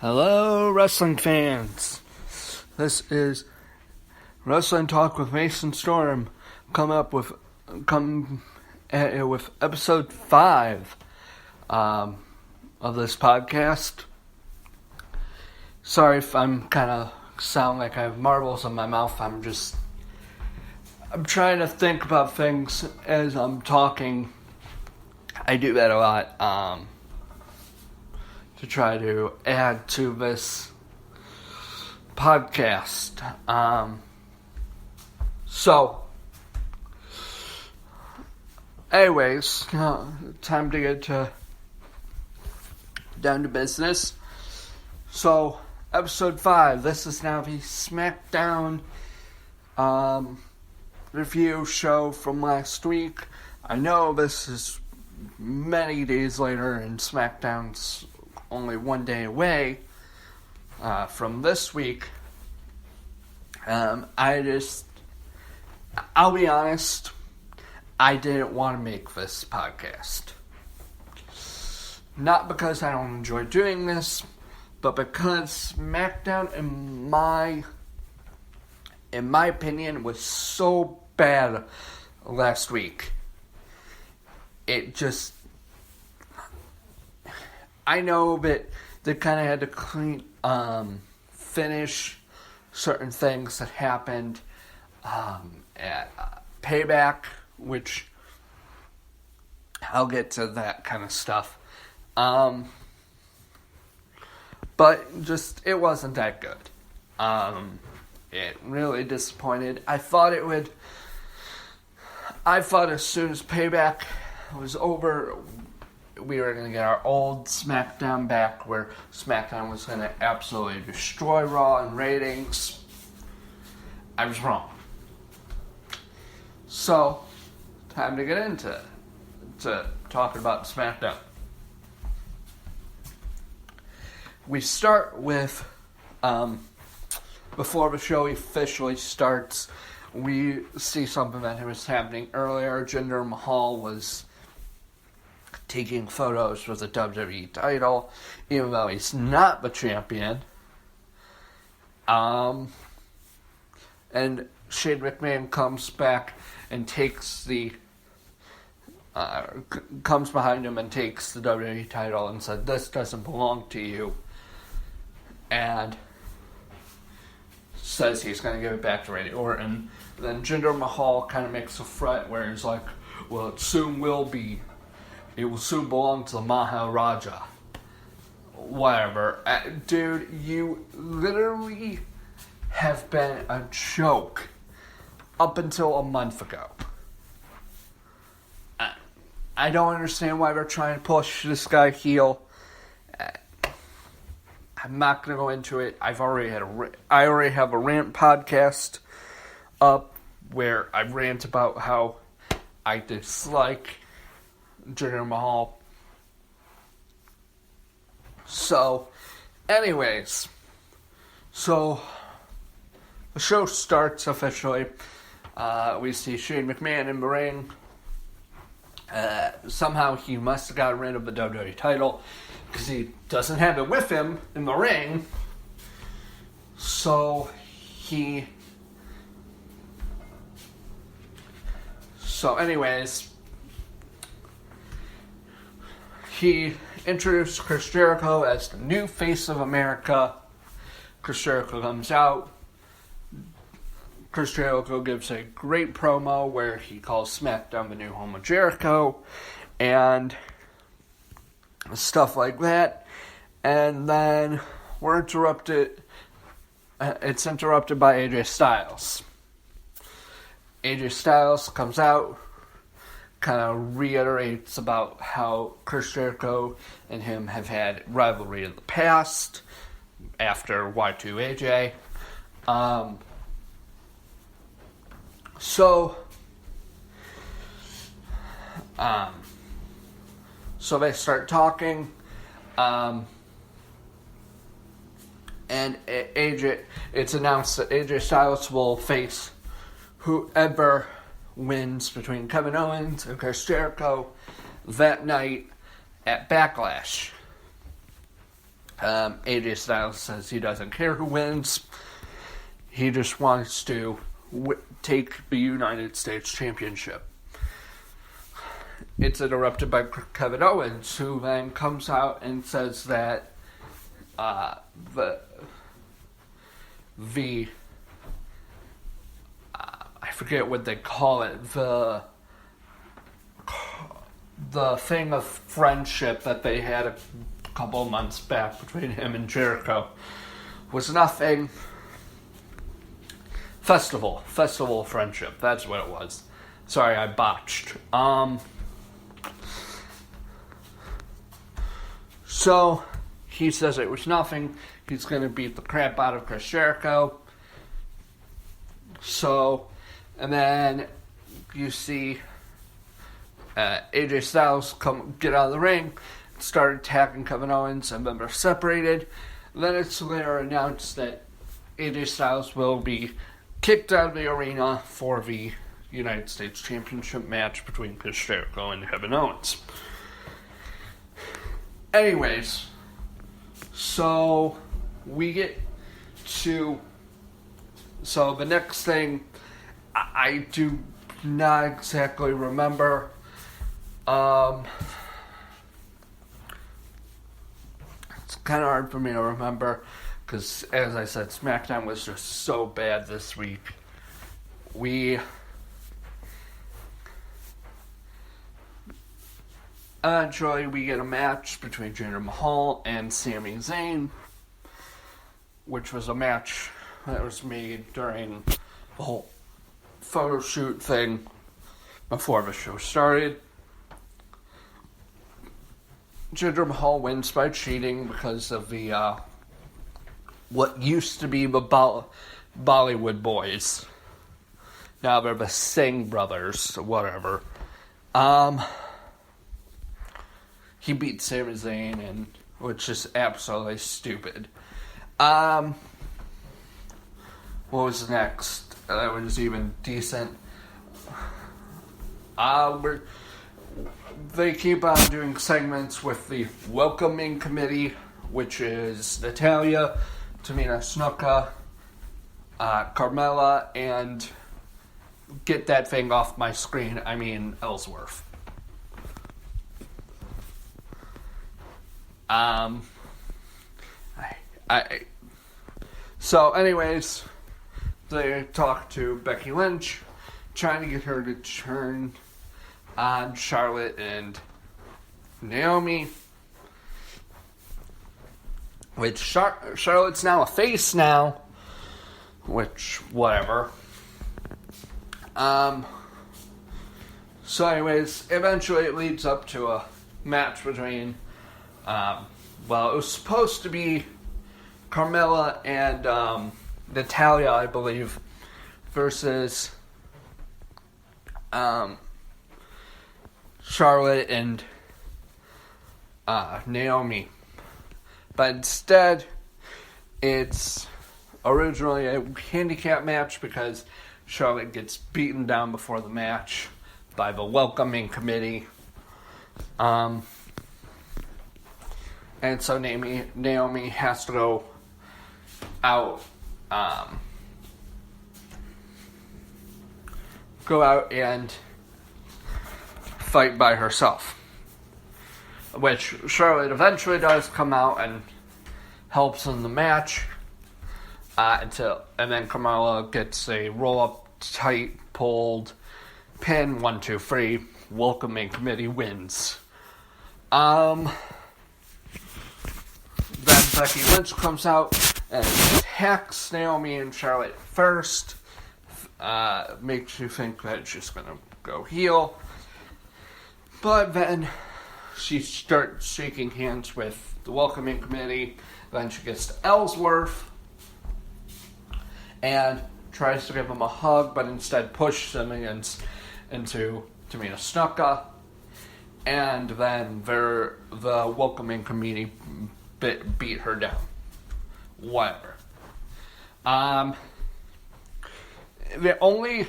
Hello, wrestling fans. This is Wrestling Talk with Mason Storm. Come at you with episode 5 of this podcast. Sorry if I'm kind of sound like I have marbles in my mouth. I'm trying to think about things as I'm talking. I do that a lot. To try to add to this podcast. Anyways, time to get down to business. So, episode 5, this is now the Smackdown review show from last week. I know this is many days later and Smackdown's only one day away from this week. I'll be honest, I didn't want to make this podcast. Not because I don't enjoy doing this, but because SmackDown, in my opinion, was so bad last week. It just... I know that they kind of had to finish certain things that happened at Payback, which I'll get to that kind of stuff. But just, it wasn't that good. It really disappointed. I thought as soon as Payback was over, we were going to get our old SmackDown back, where SmackDown was going to absolutely destroy Raw in ratings. I was wrong. So, time to get into talking about SmackDown. We start with, before the show officially starts, we see something that was happening earlier. Jinder Mahal was taking photos with the WWE title, even though he's not the champion. And Shane McMahon comes back and comes behind him and takes the WWE title and said, "This doesn't belong to you," and says he's going to give it back to Randy Orton. Then Jinder Mahal kind of makes a threat where he's like, "Well, it soon will be. It will soon belong to the Maharaja." Whatever. Dude, you literally have been a joke up until a month ago. I don't understand why they're trying to push this guy heel. I'm not going to go into it. I already have a rant podcast up where I rant about how I dislike Jinder Mahal. So, anyways, the show starts officially. We see Shane McMahon in the ring. Somehow he must have gotten rid of the WWE title because he doesn't have it with him in the ring. Anyways, he introduced Chris Jericho as the new face of America. Chris Jericho comes out. Chris Jericho gives a great promo where he calls SmackDown the new home of Jericho and stuff like that. And then we're interrupted. It's interrupted by AJ Styles. AJ Styles comes out, kind of reiterates about how Chris Jericho and him have had rivalry in the past after Y2AJ. So they start talking, and it's announced that AJ Styles will face whoever wins between Kevin Owens and Chris Jericho that night at Backlash. AJ Styles says he doesn't care who wins. He just wants to take the United States Championship. It's interrupted by Kevin Owens, who then comes out and says that the I forget what they call it, the thing of friendship that they had a couple of months back between him and Jericho was nothing. Festival of friendship, that's what it was. Sorry, I botched. So, he says it was nothing. He's going to beat the crap out of Chris Jericho. So, and then you see AJ Styles get out of the ring, start attacking Kevin Owens, and then they're separated. Then it's later announced that AJ Styles will be kicked out of the arena for the United States Championship match between Chris Jericho and Kevin Owens. Anyways, so we get to... So the next thing, I do not exactly remember. It's kind of hard for me to remember because, as I said, Smackdown was just so bad this week. Eventually, we get a match between Jinder Mahal and Sami Zayn, which was a match that was made during the whole photo shoot thing before the show started. Jinder Mahal wins by cheating because of the what used to be the Bollywood boys. Now they're the Singh brothers, or whatever. He beat Sami Zayn, which is absolutely stupid. What was next? That was even decent. They keep on doing segments with the welcoming committee, which is Natalya, Tamina Snuka, Carmella, and get that thing off my screen, I mean Ellsworth. So anyways, they talk to Becky Lynch, trying to get her to turn on Charlotte and Naomi, which Charlotte's now a face now, which, whatever. So anyways, eventually it leads up to a match between, it was supposed to be Carmella and Natalya, I believe, versus Charlotte and Naomi. But instead, it's originally a handicap match because Charlotte gets beaten down before the match by the welcoming committee. And so Naomi has to go out and fight by herself, which Charlotte eventually does come out and helps in the match, and then Carmella gets a roll-up, tight, pulled, pin, 1, 2, 3, welcoming committee wins. Then Becky Lynch comes out and attacks Naomi and Charlotte first, makes you think that she's gonna go heel. But then she starts shaking hands with the welcoming committee. Then she gets to Ellsworth and tries to give him a hug, but instead pushes him into Tamina Snuka. And then the welcoming committee beat her down. Whatever. The only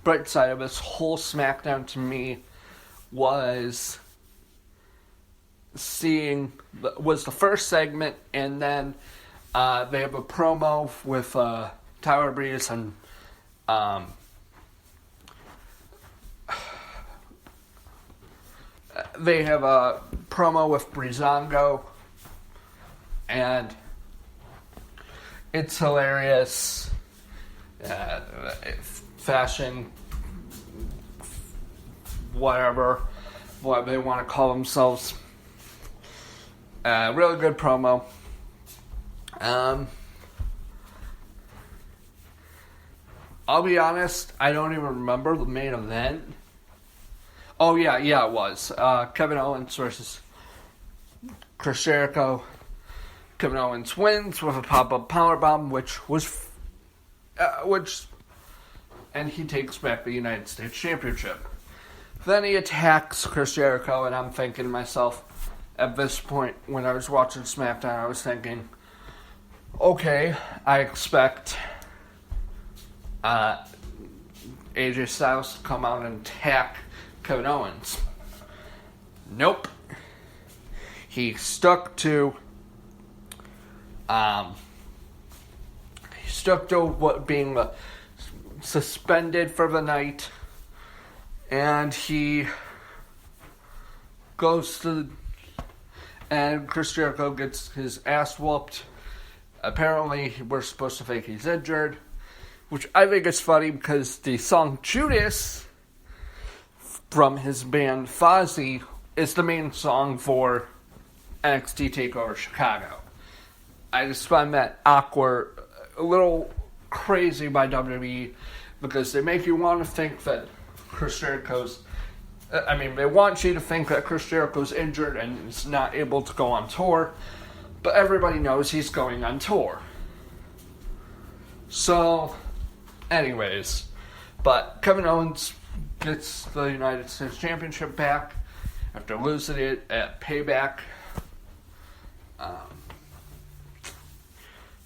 bright side of this whole Smackdown to me was was the first segment, and then they have a promo with Tyler Breeze and they have a promo with Breezango, and it's hilarious. Fashion, whatever, what they want to call themselves. Really good promo. I'll be honest, I don't even remember the main event. Oh, yeah, it was. Kevin Owens versus Chris Jericho. Kevin Owens wins with a pop-up powerbomb, and he takes back the United States Championship. Then he attacks Chris Jericho, and I'm thinking to myself, at this point, when I was watching Smackdown, I was thinking, okay, I expect AJ Styles to come out and attack Kevin Owens. Nope. He stuck to what being suspended for the night, and he goes and Chris Jericho gets his ass whooped. Apparently, we're supposed to think he's injured, which I think is funny because the song Judas from his band Fozzy is the main song for NXT TakeOver Chicago. I just find that awkward, a little crazy by WWE, because they make you want to think that they want you to think that Chris Jericho's injured and is not able to go on tour, but everybody knows he's going on tour. So, anyways, but Kevin Owens gets the United States Championship back after losing it at Payback.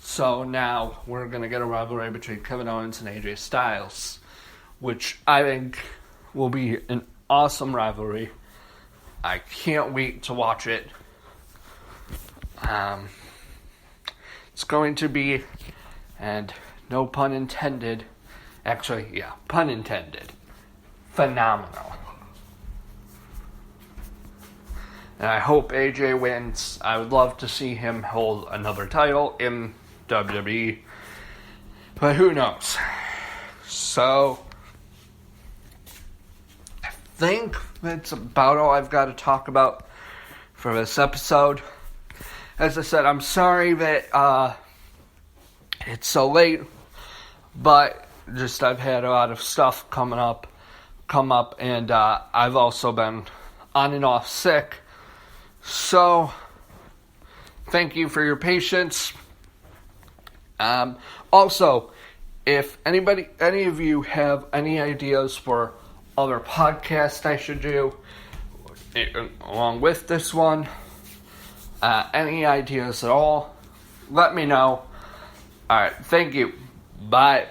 So now we're going to get a rivalry between Kevin Owens and AJ Styles, which I think will be an awesome rivalry. I can't wait to watch it. It's going to be, and no pun intended, actually, yeah, pun intended, phenomenal. And I hope AJ wins. I would love to see him hold another title in WWE, but who knows? So, I think that's about all I've got to talk about for this episode. As I said, I'm sorry that it's so late, but just I've had a lot of stuff come up, and I've also been on and off sick. So, thank you for your patience. Also, if any of you have any ideas for other podcasts I should do, along with this one, any ideas at all, let me know. Alright, thank you. Bye.